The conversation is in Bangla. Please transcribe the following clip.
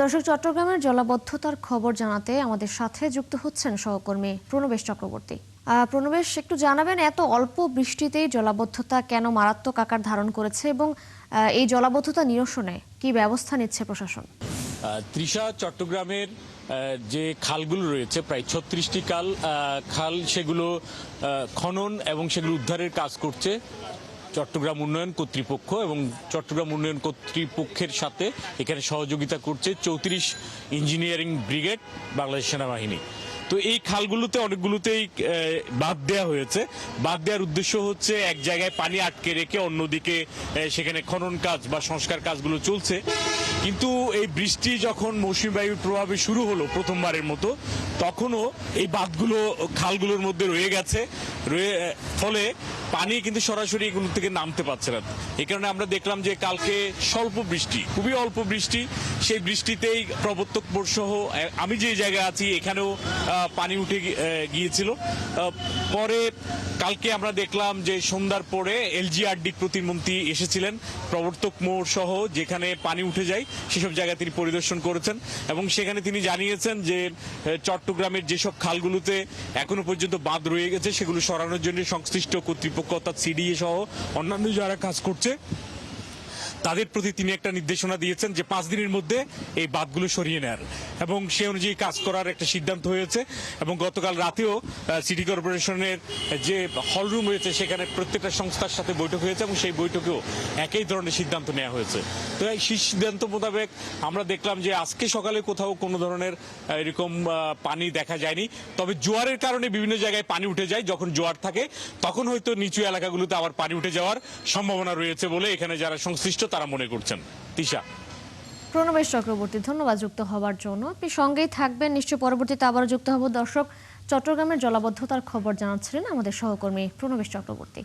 দর্শক, চট্টগ্রামের জলাবদ্ধতার খবর জানাতে আমাদের সাথে যুক্ত হচ্ছেন সহকর্মী প্রণবেশ চক্রবর্তী। প্রণবেশ, একটু জানাবেন এত অল্প বৃষ্টিতেই জলাবদ্ধতা কেন মারাত্মক আকার ধারণ করেছে এবং এই জলাবদ্ধতা নিরসনে কি ব্যবস্থা নিচ্ছে প্রশাসন? তৃষা, চট্টগ্রামের যে খালগুলো রয়েছে প্রায় 36টি খাল সেগুলো খনন এবং সেগুলো উদ্ধারের কাজ করছে চট্টগ্রাম উন্নয়ন কর্তৃপক্ষ, এবং চট্টগ্রাম উন্নয়ন কর্তৃপক্ষের সাথে এখানে সহযোগিতা করছে 34 ইঞ্জিনিয়ারিং ব্রিগেড, বাংলাদেশ সেনাবাহিনী। তো এই খালগুলোতে অনেকগুলোতেই বাঁধ দেওয়া হয়েছে। বাঁধ দেওয়ার উদ্দেশ্য হচ্ছে এক জায়গায় পানি আটকে রেখে অন্যদিকে সেখানে খনন কাজ বা সংস্কার কাজগুলো চলছে। কিন্তু এই বৃষ্টি যখন মৌসুমী বায়ুর প্রভাবে শুরু হলো প্রথমবারের মতো, তখনও এই বাঁধগুলো খালগুলোর মধ্যে রয়ে গেছে, ফলে পানি কিন্তু সরাসরি এগুলো থেকে নামতে পারছে না। এই কারণে আমরা দেখলাম যে কালকে স্বল্প বৃষ্টি, খুবই অল্প বৃষ্টি, সেই বৃষ্টিতেই প্রবর্তকপুর সহ আমি যে জায়গায় আছি এখানেও পানি উঠে গিয়েছিল। পরে কালকে আমরা দেখলাম যে সন্ধ্যার পরে এলজিআরডি প্রতিমন্ত্রী এসেছিলেন, প্রবর্তক মোড় সহ যেখানে পানি উঠে যায় সেসব জায়গায় তিনি পরিদর্শন করেছেন এবং সেখানে তিনি জানিয়েছেন যে চট্টগ্রামের যেসব খালগুলোতে এখনো পর্যন্ত বাঁধ রয়ে গেছে সেগুলো সরানোর জন্য সংশ্লিষ্ট কর্তৃপক্ষ অর্থাৎ সিডিএ সহ অন্যান্য যারা কাজ করছে তাদের প্রতি তিনি একটা নির্দেশনা দিয়েছেন যে 5 দিনের মধ্যে এই বাঁধগুলো সরিয়ে নেয়ার, এবং সে অনুযায়ী কাজ করার একটা সিদ্ধান্ত হয়েছে। এবং গতকাল রাতেও সিটি কর্পোরেশনের যে হলরুম হয়েছে সেখানে প্রত্যেকটা সংস্থার সাথে বৈঠক হয়েছে এবং সেই বৈঠকেও একই ধরনের সিদ্ধান্ত নেওয়া হয়েছে। তো এই সিদ্ধান্ত মোতাবেক আমরা দেখলাম যে আজকে সকালে কোথাও কোনো ধরনের এরকম পানি দেখা যায়নি, তবে জোয়ারের কারণে বিভিন্ন জায়গায় পানি উঠে যায়। যখন জোয়ার থাকে তখন হয়তো নিচু এলাকাগুলোতে আবার পানি উঠে যাওয়ার সম্ভাবনা রয়েছে বলে এখানে যারা সংশ্লিষ্ট তারা মনে করছেন। তিশা। প্রণবেশ চক্রবর্তী, ধন্যবাদ যুক্ত হওয়ার জন্য। আপনি সঙ্গেই থাকবেন, নিশ্চয়ই পরবর্তীতে আবারও যুক্ত হব। দর্শক, চট্টগ্রামের জলাবদ্ধতার খবর জানাচ্ছিলেন আমাদের সহকর্মী প্রণবেশ চক্রবর্তী।